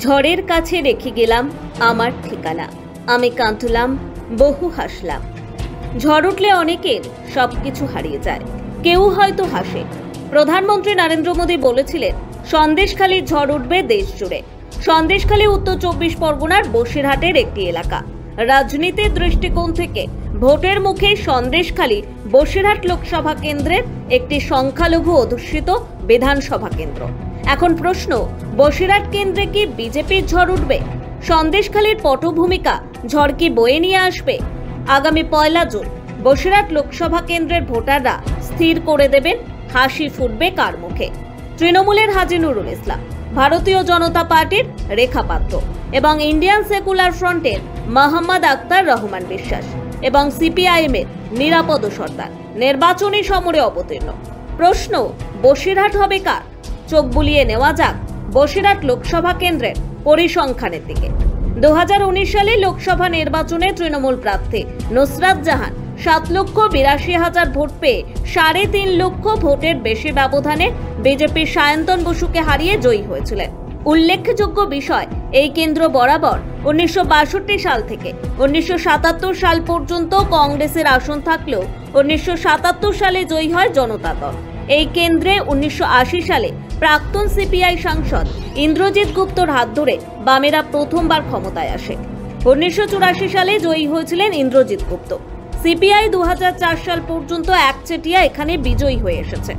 ঝড়ের কাছে রেখে গেলাম আমার ঠিকানা, আমি কাঁদলাম, বহু হাসলাম। ঝড় উঠলে অনেকের সবকিছু হারিয়ে যায়, কেউ হয়তো হাসে। প্রধানমন্ত্রী নরেন্দ্র মোদী বলেছিলেন, সন্দেশখালীর ঝড় উঠবে দেশ জুড়ে। সন্দেশখালী উত্তর 24 পরগনার বসিরহাটের একটি এলাকা। রাজনীতির দৃষ্টিকোণ থেকে ভোটের মুখে সন্দেশখালী বসিরহাট লোকসভা কেন্দ্রের একটি সংখ্যালঘু অধ্যুষিত বিধানসভা কেন্দ্র। এখন প্রশ্ন, বসিরহাট কেন্দ্রে কি বিজেপির ঝড় উঠবে? সন্দেশখালীর পটভূমিকা ঝড় কি বয়ে নিয়ে আসবে? আগামী 1 জুন বসিরহাট লোকসভা কেন্দ্রের ভোটাররা স্থির করে দেবেন হাসি ফুটবে কার মুখে। তৃণমূলের হাজী নুরুল ইসলাম, ভারতীয় জনতা পার্টির রেখা পাত্র এবং ইন্ডিয়ান সেকুলার ফ্রন্টের মোহাম্মদ আক্তার রহমান বিশ্বাস এবং সিপিআইএমের নিরাপদ সর্দার নির্বাচনী সমরে অবতীর্ণ। প্রশ্ন, বসিরহাট হবে কার? চোখ বুলিয়ে নেওয়া যাক বসিরহাট লোকসভা কেন্দ্রের পরিসংখ্যানের দিকে। 2019 সালে লোকসভা নির্বাচনে তৃণমূল প্রার্থী নুসরাত জাহান 7,82,000 ভোট পেয়ে 3.5 লক্ষ ভোটের বেশি ব্যবধানে বিজেপির সায়ন্তন বসুকে হারিয়ে জয়ী হয়েছিলেন। উল্লেখযোগ্য বিষয়, এই কেন্দ্র বরাবর 1962 সাল থেকে 1977 সাল পর্যন্ত কংগ্রেসের আসন থাকলেও 1977 সালে জয়ী হয় জনতা দল। এই কেন্দ্রে 1980 সালে প্রাক্তন সিপিআই সাংসদ ইন্দ্রজিৎ গুপ্তর হাত ধরে বামেরা প্রথমবার ক্ষমতায় আসে। 1984 সালে জয়ী হয়েছিলেন ইন্দ্রজিৎ গুপ্ত। সিপিআই 2004 সাল পর্যন্ত একচেটিয়া এখানে বিজয়ী হয়ে এসেছে।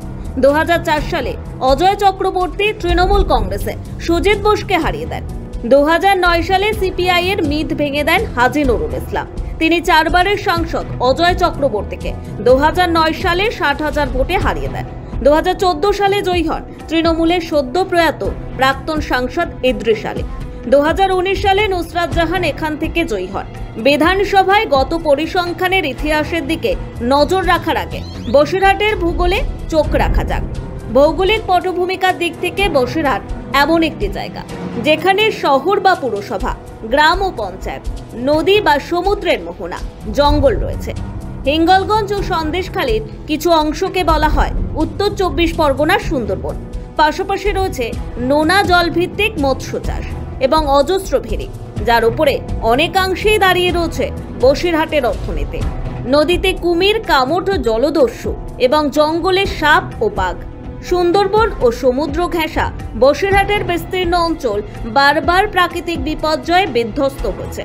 2004 সালে অজয় চক্রবর্তী তৃণমূল কংগ্রেসে সুজিত বোসকে হারিয়ে দেন। 2009 সালে সিপিআই এর মিথ ভেঙে দেন হাজী নুরুল ইসলাম। তিনি 4 বারের সাংসদ অজয় চক্রবর্তীকে 2009 সালে 60,000 ভোটে হারিয়ে দেন। 2014 সালে জয়ী হন তৃণমূলের সদ্য প্রয়াত প্রাক্তন সাংসদ ইদ্রিস আলী। 2019 সালে নুসরাত জাহান এখান থেকে জয়ী হন। বিধানসভায় গত পরিসংখ্যানের ইতিহাসের দিকে নজর রাখার আগে বসিরহাটের ভূগোলে চোখ রাখা যাক। ভৌগোলিক পটভূমিকার দিক থেকে বসিরহাট এমন একটি জায়গা যেখানে শহর বা পুরসভা, গ্রাম ও পঞ্চায়েত, নদী বা সমুদ্রের মোহনা, জঙ্গল রয়েছে। হিঙ্গলগঞ্জ ও সন্দেশখালীর কিছু অংশকে বলা হয় উত্তর 24 পরগনার সুন্দরবন। পাশাপাশি রয়েছে নোনা জলভিত্তিক মৎস্য চাষ এবং অজস্র ভেড়ি, যার উপরে অনেকাংশেই দাঁড়িয়ে রয়েছে বসিরহাটের অর্থনীতি। নদীতে কুমির, কামট ও জলদস্যু এবং জঙ্গলে সাপ ও বাঘ। সুন্দরবন ও সমুদ্র ঘেঁষা বসিরহাটের বিস্তীর্ণ অঞ্চল বারবার প্রাকৃতিক বিপর্যয়ে বিধ্বস্ত হয়েছে।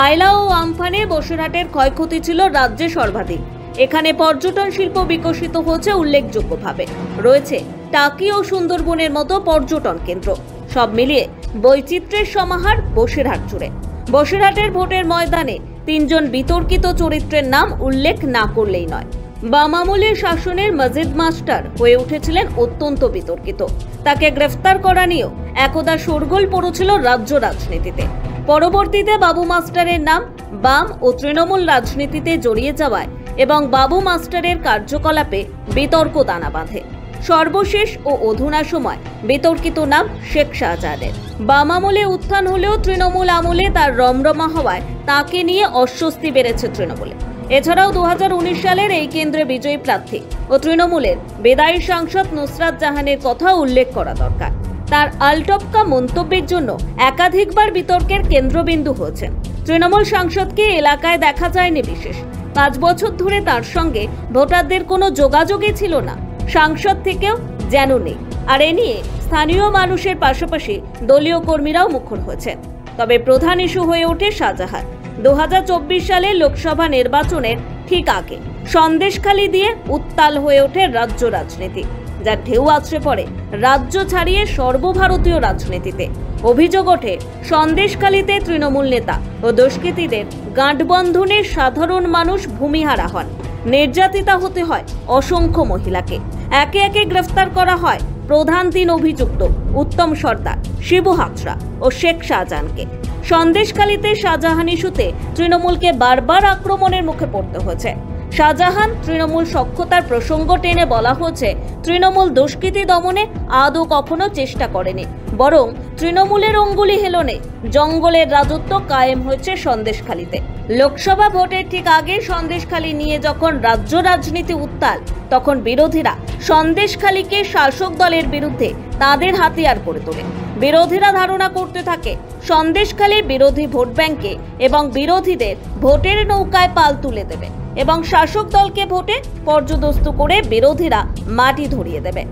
আয়লা ও আমফানে বসিরহাটের ক্ষয়ক্ষতি ছিল রাজ্যে সর্বাধিক। এখানে পর্যটন শিল্প বিকশিত হয়েছে উল্লেখযোগ্যভাবে। রয়েছে টাকি ও সুন্দরবনের মতো পর্যটন কেন্দ্র। সব মিলিয়ে বৈচিত্র্যের সমাহার বসিরহাট জুড়ে। বসিরহাটের ভোটের ময়দানে 3 জন বিতর্কিত চরিত্রের নাম উল্লেখ না করলেই নয়। বাম আমলের শাসনের মজিদ মাস্টার হয়ে উঠেছিলেন অত্যন্ত বিতর্কিত। তাকে গ্রেফতার করা নিয়েও একদা শোরগোল পড়েছিল রাজ্য রাজনীতিতে। পরবর্তীতে বাবু মাস্টারের নাম বাম ও তৃণমূল রাজনীতিতে জড়িয়ে যাওয়ায় এবং বাবু মাস্টারের কার্যকলাপে বিতর্ক দানা বাঁধে। সর্বশেষ ও অধুনা সময় বিতর্কিত নাম শেখ শাহজাহানের। বাম আমলে উত্থান হলেও তৃণমূল আমলে তার রমরমা হওয়ায় তাকে নিয়ে অস্বস্তি বেড়েছে তৃণমূলে। এছাড়াও 2019 সালের এই কেন্দ্রে বিজয়ী প্রার্থী ও তৃণমূলের বিদায়ী সাংসদ নুসরাত জাহানের কথা উল্লেখ করা দরকার। তার আলটপকা মন্তব্যের জন্য একাধিকবার বিতর্কের কেন্দ্রবিন্দু হয়েছেন। তৃণমূল সাংসদকে এলাকায় দেখা যায়নি বিশেষ। 5 বছর ধরে তার সঙ্গে ভোটারদের কোনো যোগাযোগই ছিল না, সাংসদ থেকেও যেন নেই। আর এ নিয়ে স্থানীয় মানুষের পাশাপাশি দলীয় কর্মীরাও মুখর হয়েছেন। তবে প্রধান ইস্যু হয়ে ওঠে শাহজাহান। 2024 সালে লোকসভা নির্বাচনের ঠিক আগে সন্দেশখালী দিয়ে উত্তাল হয়ে ওঠে রাজ্য রাজনীতি, যার ঢেউ আছড়ে পড়ে রাজ্য ছাড়িয়ে সর্বভারতীয় রাজনীতিতে। অভিযোগ ওঠে সন্দেশখালীতে তৃণমূল নেতা ও দুষ্কৃতীদের গাঁটবন্ধনে সাধারণ মানুষ ভূমিহারা হন, নির্যাতিতা হতে হয় অসংখ্য মহিলাকে। একে একে গ্রেফতার করা হয় প্রধান 3 অভিযুক্ত উত্তম সর্দার, শিবু হাজরা ও শেখ শাহজাহানকে। সন্দেশখালীতে শাহজাহান ইস্যুতে তৃণমূলকে বারবার আক্রমণের মুখে পড়তে হয়েছে। শাহজাহান তৃণমূল সখ্যতার প্রসঙ্গ টেনে বলা হচ্ছে তৃণমূল দুষ্কৃতী দমনে আদৌ কখনো চেষ্টা করেনি, বরং তৃণমূলের অঙ্গুলি হেলনে জঙ্গলের রাজত্ব কায়েম হয়েছে সন্দেশখালীতে। লোকসভা ভোটের ঠিক আগে সন্দেশখালী নিয়ে যখন রাজ্য রাজনীতি উত্তাল, তখন বিরোধীরা সন্দেশখালীকে শাসক দলের বিরুদ্ধে তাদের হাতিয়ার করে তোলে। বিরোধীরা ধারণা করতে থাকে সন্দেশখালী বিরোধী ভোট ব্যাংকে এবং বিরোধীদের ভোটের নৌকায় পাল তুলে দেবে এবং শাসক দলকে ভোটে পর্যদস্ত করে বিরোধীরা মাটি ধরিয়ে দেবে।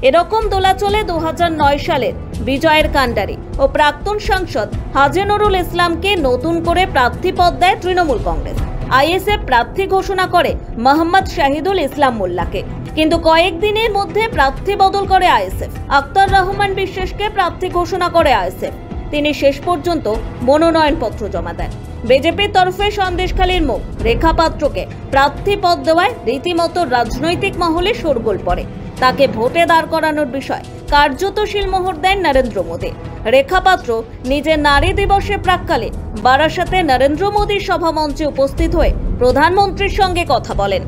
এরকম দোলাচলে 2009 সালের বিজয়ের কাণ্ডারি ও প্রাক্তন সাংসদ হাজী নুরুল ইসলামকে নতুন করে প্রার্থী পদ দেয় তৃণমূল কংগ্রেস। আইএসএফ প্রার্থী ঘোষণা করে মোহাম্মদ শাহিদুল ইসলাম মোল্লাকে, কিন্তু কয়েকদিনের মধ্যে প্রার্থী বদল করে আইএসএফ। আক্তার রহমান বিশ্বাসকে প্রার্থী ঘোষণা করে আইএসএফ। তিনি শেষ পর্যন্ত মনোনয়নপত্র জমা দেন। বিজেপির তরফে সন্দেশখালীর মুখ রেখা পাত্রকে প্রার্থী পদ দেওয়ায় রীতিমতো রাজনৈতিক মহলে শোরগোল পড়ে। তাকে ভোটে দাঁড় করানোর বিষয় কার্যত শিলমোহর দেন নরেন্দ্র মোদী। রেখা পাত্র নিজের নারী দিবসের প্রাক্কালে বারাসাতে নরেন্দ্র মোদীর সভামঞ্চে উপস্থিত হয়ে প্রধানমন্ত্রীর সঙ্গে কথা বলেন।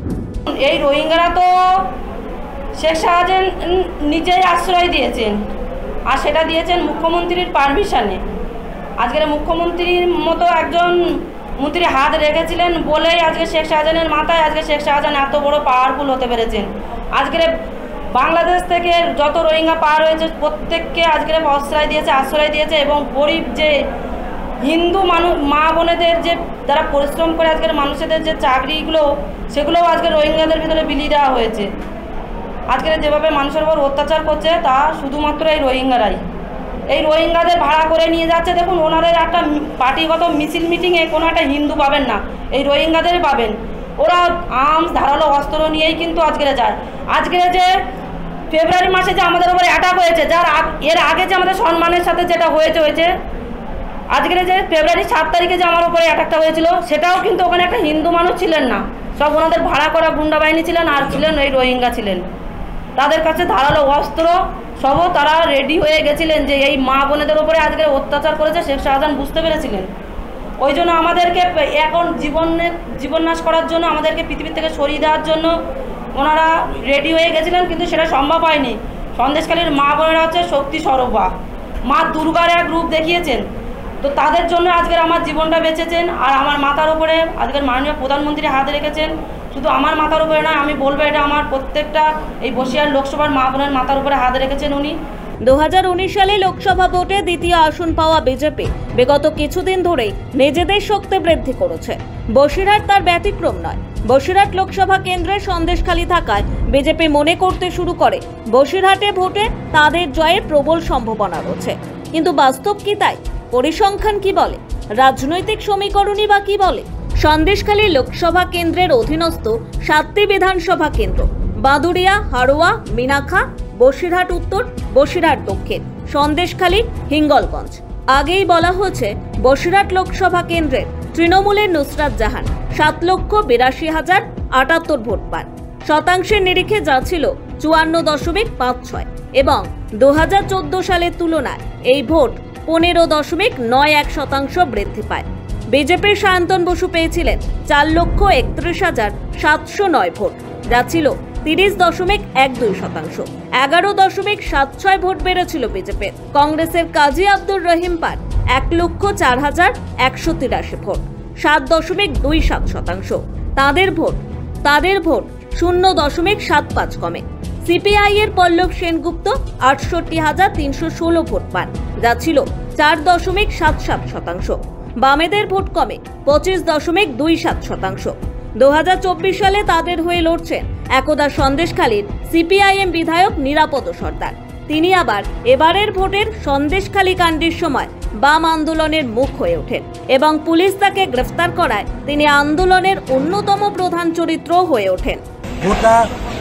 এই রোহিঙ্গারা তো শেখ শাহজাহান নিজেই আশ্রয় দিয়েছেন, আর সেটা দিয়েছেন মুখ্যমন্ত্রীর পারমিশনে। আজকের মুখ্যমন্ত্রীর মতো একজন মন্ত্রী হাত রেখেছিলেন বলেই আজকে শেখ শাহজাহানের মাথায় আজকে শেখ শাহজাহান এত বড় পাওয়ারফুল হতে পেরেছেন। আজকের বাংলাদেশ থেকে যত রোহিঙ্গা পার হয়েছে প্রত্যেককে আজকের আশ্রয় দিয়েছে এবং গরিব যে হিন্দু মানুষ মা বোনেদের যে যারা পরিশ্রম করে আজকের মানুষদের যে চাকরিগুলো সেগুলোও আজকে রোহিঙ্গাদের ভিতরে বিলিয়ে দেওয়া হয়েছে। আজকের যেভাবে মানুষের উপর অত্যাচার করছে তা শুধুমাত্র এই রোহিঙ্গারাই। এই রোহিঙ্গাদের ভাড়া করে নিয়ে যাচ্ছে। দেখুন, ওনাদের একটা পার্টিগত মিছিল মিটিংয়ে কোনো একটা হিন্দু পাবেন না, এই রোহিঙ্গাদের পাবেন। ওরা আর্মস ধারালো অস্ত্র নিয়েই কিন্তু আজকের যায়। আজকের যে ফেব্রুয়ারি মাসে যে আমাদের উপরে অ্যাটাক হয়েছে, যার এর আগে যে আমাদের সম্মানের সাথে যেটা হয়েছে আজকের যে ফেব্রুয়ারি 7 তারিখে যে আমার উপরে অ্যাটাকটা হয়েছিল, সেটাও কিন্তু ওখানে একটা হিন্দু মানুষ ছিলেন না, সব ওনাদের ভাড়া করা গুন্ডা বাহিনী ছিলেন, আর ছিলেন এই রোহিঙ্গা ছিলেন। তাদের কাছে ধারালো অস্ত্র সবও তারা রেডি হয়ে গেছিলেন যে এই মা বোনেদের উপরে আজকে অত্যাচার করেছে শেখ শাহজাহান বুঝতে পেরেছিলেন। ওই জন্য আমাদেরকে এখন জীবননাশ করার জন্য, আমাদেরকে পৃথিবী থেকে সরিয়ে দেওয়ার জন্য ওনারা রেডি হয়ে গেছিলেন, কিন্তু সেটা সম্ভব হয়নি। সন্দেশখালীর মা বোনেরা হচ্ছে শক্তি স্বরূপা, মা দুর্গার এক রূপ দেখিয়েছেন। তো তাদের জন্য আজকের আমার জীবনটা বেঁচেছেন, আর আমার মাথার উপরে আজকের মাননীয় প্রধানমন্ত্রী হাত রেখেছেন। শুধু আমার মাথার উপরে নয়, আমি বলবো এটা আমার প্রত্যেকটা এই বসিরহাট লোকসভার মা বোনের মাথার উপরে হাত রেখেছেন উনি। 2019 সালে লোকসভা ভোটে দ্বিতীয় আসন পাওয়া বিজেপি বিগত কিছুদিন ধরেই নিজেদের শক্তি বৃদ্ধি করেছে। বসিরহাট তার ব্যতিক্রম নয়। বসিরহাট লোকসভা কেন্দ্রের সন্দেশখালী থাকায় বিজেপি মনে করতে শুরু করে বসিরহাটে ভোটে তাদের জয়ের প্রবল সম্ভাবনা রয়েছে। কিন্তু বাস্তব কি তাই? পরিসংখ্যান কি বলে? রাজনৈতিক সমীকরণই বা কি বলে? সন্দেশখালী লোকসভা কেন্দ্রের অধীনস্থ 7টি বিধানসভা কেন্দ্র বাদুড়িয়া, হাড়োয়া, মিনাখা, বসিরহাট উত্তর, বসিরহাট দক্ষিণ, সন্দেশখালী, হিঙ্গলগঞ্জ। আগেই বলা হয়েছে বসিরহাট লোকসভা কেন্দ্রের তৃণমূলের নুসরাত জাহান 7,82,078 ভোট পান। শতাংশের নিরিখে যা ছিল 54.56 এবং 2014 সালের তুলনায় এই ভোট 15.91% বৃদ্ধি পায়। বিজেপির সায়ন্তন বসু পেয়েছিলেন 4,31,709 ভোট, যা ছিল 30.12%। 11.76 ভোট বেড়েছিল বিজেপির। কংগ্রেসের কাজী আব্দুর রহিম পান 1,04,183 ভোট, 7.27%। তাদের ভোট 0.75 কমে। সিপিআই এর পল্লব সেনগুপ্ত 68,316 ভোট পান, যা ছিল 4.77%। বামেদের ভোট কমে 25.27%। 2024 সালে তাদের হয়ে লড়ছেন একদা সন্দেশখালীর সিপিআইএম বিধায়ক নিরাপদ সর্দার। তিনি আবার এবারের ভোটের সন্দেশখালী কাণ্ডের সময় বাম আন্দোলনের মুখ হয়ে ওঠেন এবং পুলিশ তাকে গ্রেফতার করায় তিনি আন্দোলনের অন্যতম প্রধান চরিত্র হয়ে ওঠেন। গোটা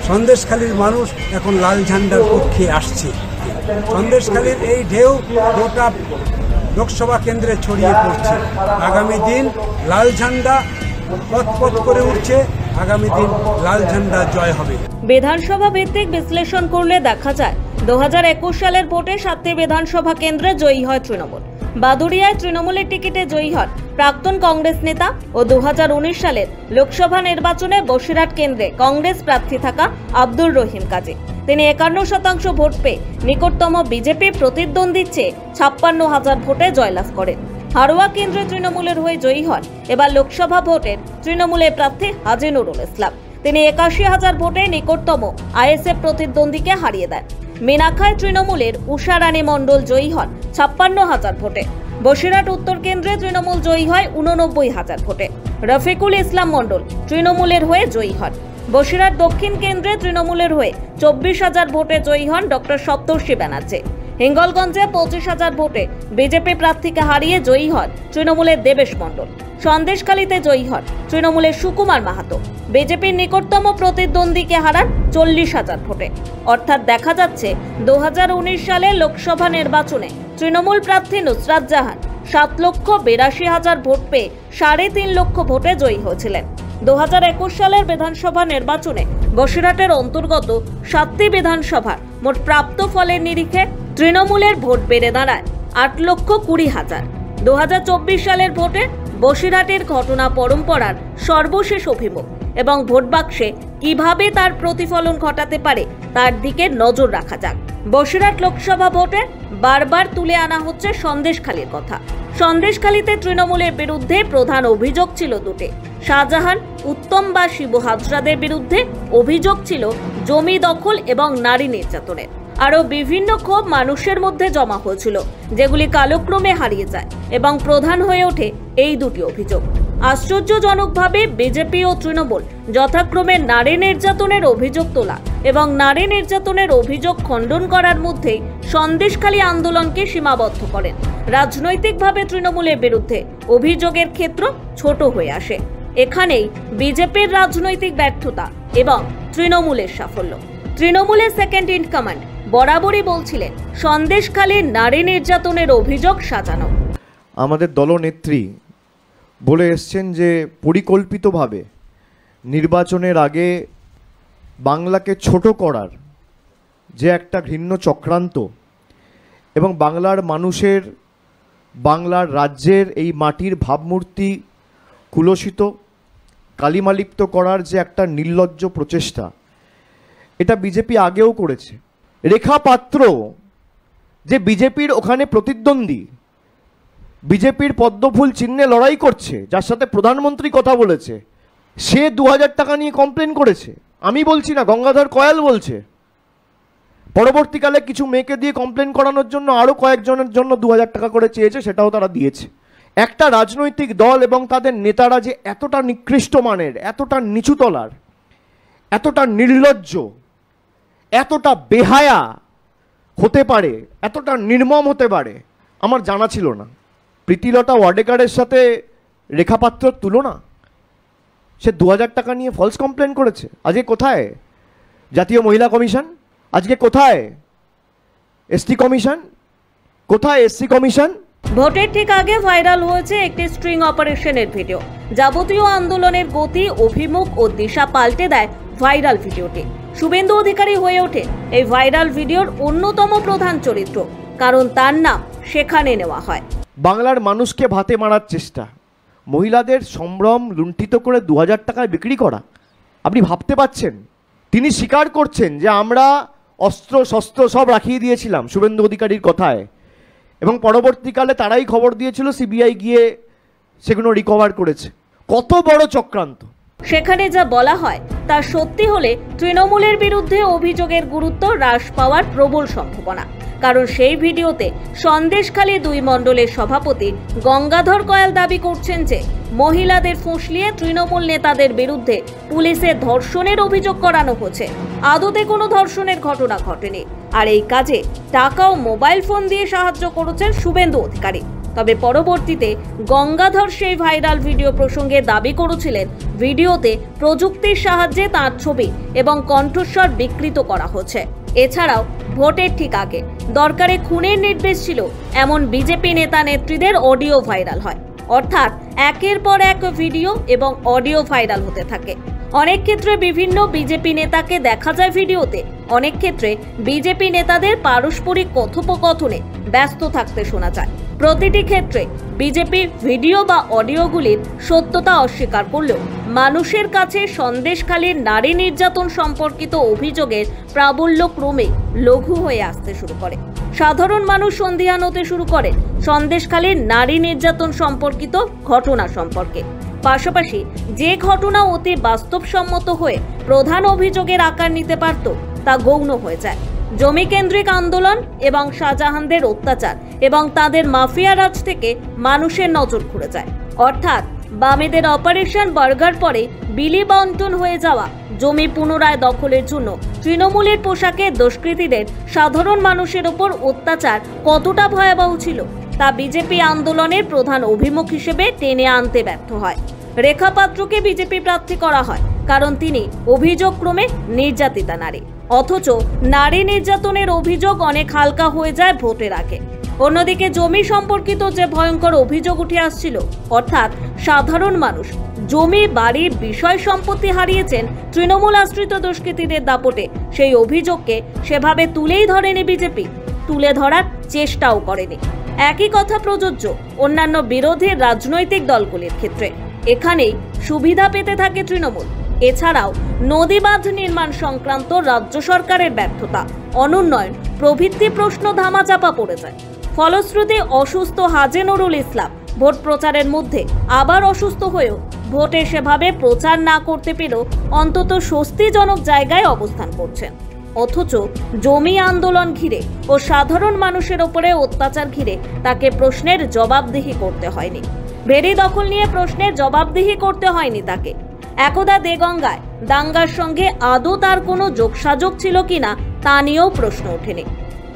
সন্দেশখালীর মানুষ এখন লাল ঝান্ডার পক্ষে আসছে। সন্দেশখালীর এই ঢেউ গোটা লোকসভা কেন্দ্রে ছড়িয়ে পড়ছে। আগামী দিন লাল ঝান্ডা পথ করে উঠছে। আগামী দিন লাল ঝান্ডা জয় হবে। বিধানসভা ভিত্তিক বিশ্লেষণ করলে দেখা যায় 2021 সালের ভোটে 7টি বিধানসভা কেন্দ্রে জয়ী হয় তৃণমূল। বাদুড়িয়ায় তৃণমূলের টিকিটে জয়ী হন প্রাক্তন কংগ্রেস নেতা ও 2019 সালের লোকসভা নির্বাচনে বসিরহাট কেন্দ্রে কংগ্রেস প্রার্থী থাকা আব্দুর রহিম কাজী। তিনি 51% ভোট পেয়ে নিকটতম বিজেপি প্রতিদ্বন্দ্বীর চেয়ে 56,000 ভোটে জয়লাভ করেন। হারোয়া কেন্দ্রে তৃণমূলের হয়ে জয়ী হন এবার লোকসভা ভোটের তৃণমূলের প্রার্থী হাজী নুরুল ইসলাম। তিনি 81,000 ভোটে নিকটতম আইএসএফ প্রতিদ্বন্দ্বীকে হারিয়ে দেন। মিনাখায় তৃণমূলের উষা রানী মণ্ডল জয়ী হন 56,000 ভোটে। বসিরহাট উত্তর কেন্দ্রে তৃণমূল জয়ী হয় 89,000 ভোটে। রফিকুল ইসলাম মণ্ডল তৃণমূলের হয়ে জয়ী হন। বসিরহাট দক্ষিণ কেন্দ্রে তৃণমূলের হয়ে 24,000 ভোটে জয়ী হন ডক্টর সপ্তর্ষি ব্যানার্জি। হিঙ্গলগঞ্জে 25,000 ভোটে বিজেপি প্রার্থীকে হারিয়ে জয়ী হন তৃণমূলের দেবেশ মণ্ডল। সন্দেশখালীতে জয়ী হন তৃণমূলের সুকুমার মাহাতো। বিজেপির নিকটতম প্রতিদ্বন্দ্বীকে হারান 40,000 ভোটে। অর্থাৎ দেখা যাচ্ছে 2019 সালে লোকসভা নির্বাচনে তৃণমূল প্রার্থী নুসরাত জাহান 7,82,000 ভোট পেয়ে 3.5 লক্ষ ভোটে জয়ী হয়েছিলেন। 2021 সালের বিধানসভা নির্বাচনে বসিরহাটের অন্তর্গত 7টি বিধানসভার মোট প্রাপ্ত ফলের নিরিখে তৃণমূলের ভোট বেড়ে দাঁড়ায় 8,20,000। 2024 সালের ভোটে বসিরহাটের ঘটনা পরম্পরার সর্বশেষ অভিমুখ এবং ভোট বাক্সে কিভাবে তার প্রতিফলন ঘটাতে পারে তার দিকে নজর রাখা যাক। বসিরহাট লোকসভা ভোটে বারবার তুলে আনা হচ্ছে সন্দেশখালীর কথা। সন্দেশখালীতে তৃণমূলের বিরুদ্ধে প্রধান অভিযোগ ছিল দুটি। শাহজাহান, উত্তম বা শিবু হাজরাদের বিরুদ্ধে অভিযোগ ছিল জমি দখল এবং নারী নির্যাতনের। আরও বিভিন্ন ক্ষোভ মানুষের মধ্যে জমা হয়েছিল, যেগুলি কালক্রমে হারিয়ে যায় এবং প্রধান হয়ে ওঠে এই দুটি অভিযোগ। আশ্চর্যজনকভাবে বিজেপি ও তৃণমূল যথাক্রমে নারী নির্যাতনের অভিযোগ তোলা এবং নারী নির্যাতনের অভিযোগ খণ্ডন করার মধ্যেই সন্দেশখালী আন্দোলনকে সীমাবদ্ধ করেন। রাজনৈতিকভাবে তৃণমূলের বিরুদ্ধে অভিযোগের ক্ষেত্র ছোট হয়ে আসে। এখানেই বিজেপির রাজনৈতিক ব্যর্থতা এবং তৃণমূলের সাফল্য। তৃণমূলের সেকেন্ড ইন কমান্ড বরাবরই বলছিলেন সন্দেশখালীর নারী নির্যাতনের অভিযোগ সাজানো। আমাদের দলনেত্রী বলে এসছেন যে পরিকল্পিতভাবে নির্বাচনের আগে বাংলাকে ছোট করার যে একটা ঘৃণ্য চক্রান্ত এবং বাংলার মানুষের, বাংলার রাজ্যের এই মাটির ভাবমূর্তি কুলসিত, কালিমালিপ্ত করার যে একটা নির্লজ্জ প্রচেষ্টা, এটা বিজেপি আগেও করেছে। রেখা পাত্র যে বিজেপির ওখানে প্রতিদ্বন্দ্বী, বিজেপির পদ্মফুল চিহ্নে লড়াই করছে, যার সাথে প্রধানমন্ত্রী কথা বলেছে, সে 2,000 টাকা নিয়ে কমপ্লেন করেছে। আমি বলছি না, গঙ্গাধর কয়াল বলছে। পরবর্তীকালে কিছু মেয়েকে দিয়ে কমপ্লেন করানোর জন্য আরও কয়েকজনের জন্য 2,000 টাকা করে চেয়েছে, সেটাও তারা দিয়েছে। একটা রাজনৈতিক দল এবং তাদের নেতারা যে এতটা নিকৃষ্ট মানের, এতটা নিচুতলার, এতটা নির্লজ্জ, এতটা বেহায়া হতে পারে, এতটা নির্মম হতে পারে, আমার জানা ছিল না। প্রীতিলতা ওয়াডেকারের সাথে রেখাপাত্রর তুলনা, সে 2,000 টাকা নিয়ে ফলস কমপ্লেন করেছে। আজকে কোথায় জাতীয় মহিলা কমিশন? আজকে কোথায় এসটি কমিশন? কোথায় এসসি কমিশন? ভোটের ঠিক আগে ভাইরাল হয়েছে একটি স্ট্রিং অপারেশনের ভিডিও। যাবতীয় আন্দোলনের গতি, অভিমুখ ও দিশা পাল্টে দেয় ভাইরাল ভিডিওটি। শুভেন্দু অধিকারী হয়ে ওঠে এই ভাইরাল ভিডিওর অন্যতম প্রধান চরিত্র, কারণ তার নাম সেখানে নেওয়া হয়। বাংলার মানুষকে ভাতে মারার চেষ্টা, মহিলাদের সম্ভ্রম লুণ্ঠিত করে 2,000 টাকায় বিক্রি করা। আপনি ভাবতে পাচ্ছেন? তিনি স্বীকার করছেন যে আমরা অস্ত্র শস্ত্র সব রাখিয়ে দিয়েছিলাম শুভেন্দু অধিকারীর কথায়, এবং পরবর্তীকালে তারাই খবর দিয়েছিল, সিবিআই গিয়ে সেগুলো রিকভার করেছে। কত বড় চক্রান্ত! সেখানে যা বলা হয় তা সত্যি হলে তৃণমূলের বিরুদ্ধে অভিযোগের গুরুত্ব হ্রাস পাওয়ার প্রবল সম্ভাবনা। কারণ সেই ভিডিওতে সন্দেশখালী 2 মণ্ডলের সভাপতি গঙ্গাধর কয়াল দাবি করছেন যে মহিলাদের ফুঁসলিয়ে তৃণমূল নেতাদের বিরুদ্ধে পুলিশের ধর্ষণের অভিযোগ করানো হচ্ছে। আদতে কোনো ধর্ষণের ঘটনা ঘটেনি, আর এই কাজে টাকা ও মোবাইল ফোন দিয়ে সাহায্য করেছেন শুভেন্দু অধিকারী। তবে পরবর্তীতে গঙ্গাধর সেই ভাইরাল ভিডিও প্রসঙ্গে দাবি করেছিলেন ভিডিওতে প্রযুক্তির সাহায্যে তাঁর ছবি এবং কণ্ঠস্বর বিকৃত করা হচ্ছে। এছাড়াও ভোটের ঠিক আগে দরকারে খুনের নির্দেশ ছিল এমন বিজেপি নেতা নেত্রীদের অডিও ভাইরাল হয়। অর্থাৎ একের পর এক ভিডিও এবং অডিও ভাইরাল হতে থাকে। অনেক ক্ষেত্রে বিভিন্ন বিজেপি নেতাকে দেখা যায় ভিডিওতে, অনেক ক্ষেত্রে বিজেপি নেতাদের পারস্পরিক কথোপকথনে ব্যস্ত থাকতে শোনা যায়। প্রতিটি ক্ষেত্রে বিজেপি ভিডিও বা অডিওগুলির সত্যতা অস্বীকার করলেও মানুষের কাছে সন্দেশখালীর নারী নির্যাতন সম্পর্কিত অভিযোগের প্রাবল্য ক্রমে লঘু হয়ে আসতে শুরু করে। সাধারণ মানুষ সন্দিহান হতে শুরু করে সন্দেশখালীর নারী নির্যাতন সম্পর্কিত ঘটনা সম্পর্কে। পাশাপাশি যে ঘটনা অতি বাস্তবসম্মত হয়ে প্রধান অভিযোগের আকার নিতে পারত তা গৌণ হয়ে যায়। জমি কেন্দ্রিক আন্দোলন এবং শাহজাহানদের অত্যাচার এবং তাদের মাফিয়া রাজ থেকে মানুষের নজর ঘুরে যায়। অর্থাৎ বামেদের অপারেশন বার্গার পরে বিলি বন্টন হয়ে যাওয়া জমি পুনরায় দখলের জন্য তৃণমূলের পোশাকে দুষ্কৃতীদের সাধারণ মানুষের ওপর অত্যাচার কতটা ভয়াবহ ছিল তা বিজেপি আন্দোলনের প্রধান অভিমুখ হিসেবে টেনে আনতে ব্যর্থ হয়। রেখা পাত্রকে বিজেপি প্রার্থী করা হয় কারণ তিনি অভিযোগক্রমে নির্যাতিতা নারী, অথচ নারী নির্যাতনের অভিযোগ অনেক হালকা হয়ে যায় ভোটের আগে। অন্যদিকে জমি সম্পর্কিত যে ভয়ঙ্কর অভিযোগ উঠে আসছিল, অর্থাৎ সাধারণ মানুষ জমি বাড়ির বিষয় সম্পত্তি হারিয়েছেন তৃণমূল আশ্রিত দুষ্কৃতীদের দাপটে, সেই অভিযোগকে সেভাবে তুলেই ধরেনি বিজেপি, তুলে ধরার চেষ্টাও করেনি। একই কথা প্রযোজ্য অন্যান্য বিরোধী রাজনৈতিক দলগুলির ক্ষেত্রে। এখানেই সুবিধা পেতে থাকে তৃণমূল। এছাড়াও নদী বাঁধ নির্মাণ সংক্রান্ত রাজ্য সরকারের ব্যর্থতা, অনুন্নয়ন প্রভৃতি প্রশ্ন ধামাচাপা পড়ে যায়। ফলশ্রুতি অসুস্থ হাজী নুরুল ইসলাম ভোট প্রচারের মধ্যে আবার অসুস্থ হয়েও ভোটে সেভাবে প্রচার না করতে পেরেও অন্তত স্বস্তিজনক জায়গায় অবস্থান করছেন। অথচ জমি আন্দোলন ঘিরে ও সাধারণ মানুষের ওপরে অত্যাচার ঘিরে তাকে প্রশ্নের জবাবদিহি করতে হয়নি। ভেড়ি দখল নিয়ে প্রশ্নের জবাবদিহি করতে হয়নি তাকে। একদা দেগঙ্গায় দাঙ্গার সঙ্গে আদৌ তার কোনো যোগসাযোগ ছিল কিনা তা নিয়েও প্রশ্ন ওঠেনি।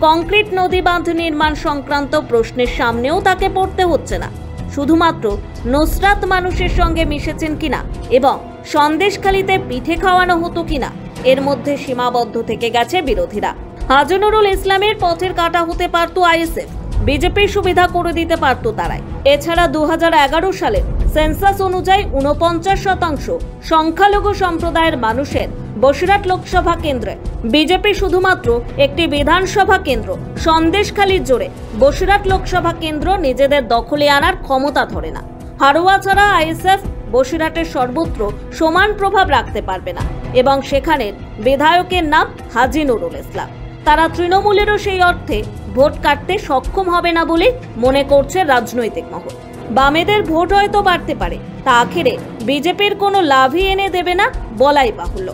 কংক্রিট নদী বাঁধ নির্মাণ সংক্রান্ত প্রশ্নের সামনেও তাকে পড়তে হচ্ছে না। শুধুমাত্র নুসরাত মানুষের সঙ্গে মিশেছেন কিনা এবং সন্দেশখালীতে পিঠে খাওয়ানো হতো কিনা এর মধ্যে সীমাবদ্ধ থেকে গেছে বিরোধীরা। হাজী নুরুল ইসলামের পথের কাঁটা হতে পারত আইএসএফ, বিজেপির সুবিধা করে দিতে পারত তারাই। এছাড়া 2011 সালের সেন্সাস অনুযায়ী 49% সংখ্যালঘু সম্প্রদায়ের মানুষের বসিরহাট লোকসভা কেন্দ্রে বিজেপি শুধুমাত্র একটি বিধানসভা কেন্দ্র সন্দেশখালীর জোরে বসিরহাট লোকসভা কেন্দ্র নিজেদের দখলে আনার ক্ষমতা ধরে না। হারোয়া ছাড়া আইএসএফ বসিরহাটের সর্বত্র সমান প্রভাব রাখতে পারবে না এবং সেখানের বিধায়কের নাম হাজী নুরুল ইসলাম। তারা তৃণমূলেরও সেই অর্থে ভোট কাটতে সক্ষম হবে না বলে মনে করছে রাজনৈতিক মহল। বামেদের ভোট হয়তো বাড়তে পারে, তা আখেরে বিজেপির কোনো লাভই এনে দেবে না বলাই বাহুল্য।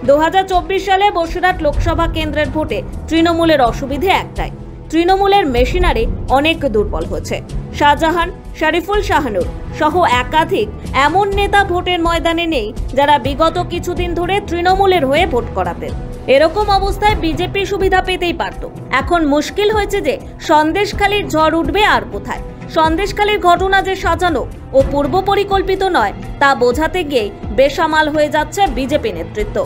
2024 সালে বসিরহাট লোকসভা কেন্দ্রের ভোটে তৃণমূলের অসুবিধে একটাই, তৃণমূলের মেশিনারি অনেক দুর্বল হয়েছে। শাহজাহান, শরীফুল শাহনুর সহ একাধিক এমন নেতা ভোটের ময়দানে নেই যারা বিগত কিছুদিন ধরে তৃণমূলের হয়ে ভোট করাতেন। এরকম অবস্থায় বিজেপি সুবিধা পেতেই পারত। এখন মুশকিল হয়েছে যে সন্দেশখালীর ঝড় উঠবে আর কোথায়। সন্দেশখালীর ঘটনা যে সাজানো ও পূর্ব পরিকল্পিত নয় তা বোঝাতে গিয়ে বেসামাল হয়ে যাচ্ছে বিজেপি নেতৃত্ব।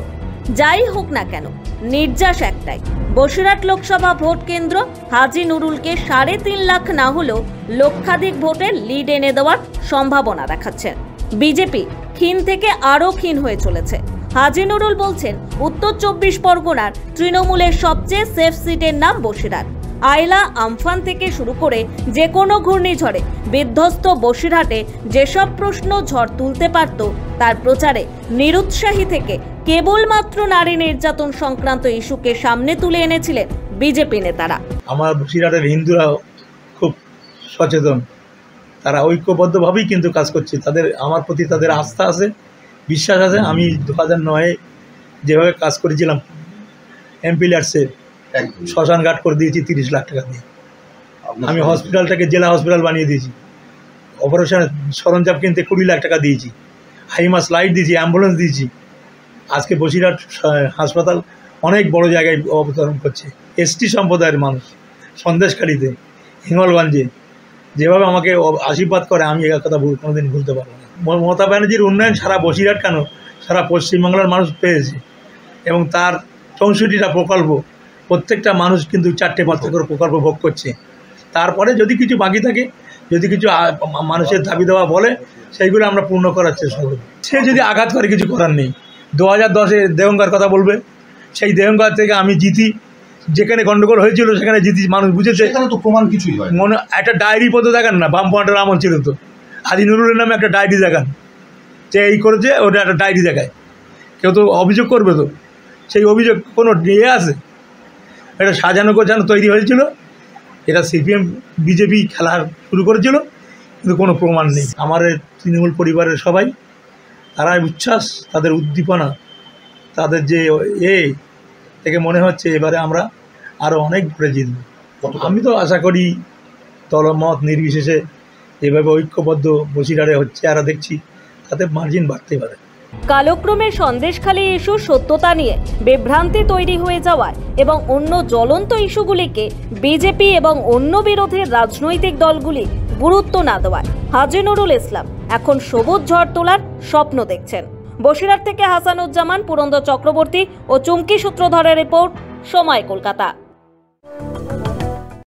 যাই হোক না কেন, নির্যাস একটাই, বসিরহাট লোকসভা ভোট কেন্দ্র হাজী নুরুলকে 3.5 লাখ না হলেও লক্ষাধিক ভোটের লিড এনে দেওয়ার সম্ভাবনা দেখাচ্ছে। বিজেপি ক্ষীণ থেকে আরও ক্ষীণ হয়ে চলেছে। হাজী নুরুল বলছেন, উত্তর 24 পরগনার তৃণমূলের সবচেয়ে সেফ সিটের নাম বসিরহাট। আইলা, আমফান থেকে শুরু করে যে কোনো ঘূর্ণিঝড়ে বিধ্বস্ত বসিরহাটে যেসব প্রশ্ন ঝড় তুলতে পারত তার প্রচারে নিরুৎসাহী থেকে কেবলমাত্র নারী নির্যাতন সংক্রান্ত ইস্যুকে সামনে তুলে এনেছিলেন বিজেপি নেতারা। আমার বসিরহাটের হিন্দুরা খুব সচেতন, তারা ঐক্যবদ্ধভাবেই কিন্তু কাজ করছে। তাদের আমার প্রতি তাদের আস্থা আছে, বিশ্বাস আছে। আমি 2009-এ যেভাবে কাজ করেছিলাম এমপি ল্যাটসে শ্মশান ঘাট করে দিয়েছি 30 লাখ টাকা দিয়ে। আমি হসপিটালটাকে জেলা হসপিটাল বানিয়ে দিয়েছি। অপারেশনের সরঞ্জাম কিনতে 20 লাখ টাকা দিয়েছি। হাইমাস লাইট দিয়েছি, অ্যাম্বুলেন্স দিয়েছি। আজকে বসিরহাট হাসপাতাল অনেক বড় জায়গায় অবতরণ করছে। এসটি সম্প্রদায়ের মানুষ সন্দেশখালীতে, হিঙ্গলগঞ্জে যেভাবে আমাকে আশীর্বাদ করে, আমি এই কথা কোনোদিন ভুলতে পারবো না। মমতা ব্যানার্জির উন্নয়ন সারা বসিরহাট কেন, সারা পশ্চিমবাংলার মানুষ পেয়েছে এবং তার 64টা প্রকল্প, প্রত্যেকটা মানুষ কিন্তু 4টে-5টে করে প্রকল্প ভোগ করছে। তারপরে যদি কিছু বাকি থাকে, যদি কিছু মানুষের দাবি দেওয়া বলে, সেইগুলো আমরা পূর্ণ করার চেষ্টা করি। সে যদি আঘাত করে, কিছু করার নেই। 2010-এ দেগঙ্গার কথা বলবে, সেই দেগঙ্গার থেকে আমি জিতি, যেখানে গন্ডগোল হয়েছিল সেখানে জিতি মানুষ বুঝেছে। সেখানে তো প্রমাণ কিছুই হয় না। মনে একটা ডায়েরি পর্যন্ত দেখান না, বামপন্থার আমল ছিল তো, আদি নুরুলের নামে একটা ডায়েরি দেখান, যে এই করেছে ওটা একটা ডায়েরি দেখায়, কেউ তো অভিযোগ করবে, তো সেই অভিযোগ কোনো ইয়ে আছে? এটা সাজানো গোছানো তৈরি হয়েছিল, এটা সিপিএম বিজেপি খেলা শুরু করেছিল, কিন্তু কোনো প্রমাণ নেই। আমার তৃণমূল পরিবারের সবাই, তারাই উচ্ছ্বাস, তাদের উদ্দীপনা, তাদের যে থেকে মনে হচ্ছে এবারে আমরা আরও অনেক ঘুরে জিতব। আমি তো আশা করি দলমত নির্বিশেষে এভাবে ঐক্যবদ্ধ বসিরহাটে হচ্ছে আর দেখছি, তাতে মার্জিন বাড়তে পারে। কালক্রমে সন্দেশখালী ইস্যুর সত্যতা নিয়ে বিভ্রান্তি তৈরি হয়ে যাওয়ায় এবং অন্য জ্বলন্ত ইস্যুগুলিকে বিজেপি এবং অন্য বিরোধী রাজনৈতিক দলগুলি গুরুত্ব না দেওয়ায় হাজী নুরুল ইসলাম এখন সবুজ ঝড় তোলার স্বপ্ন দেখছেন। বসিরহাট থেকে হাসানুজ্জামান, পুরন্দর চক্রবর্তী ও চুমকি সূত্রধরের রিপোর্ট, সময় কলকাতা।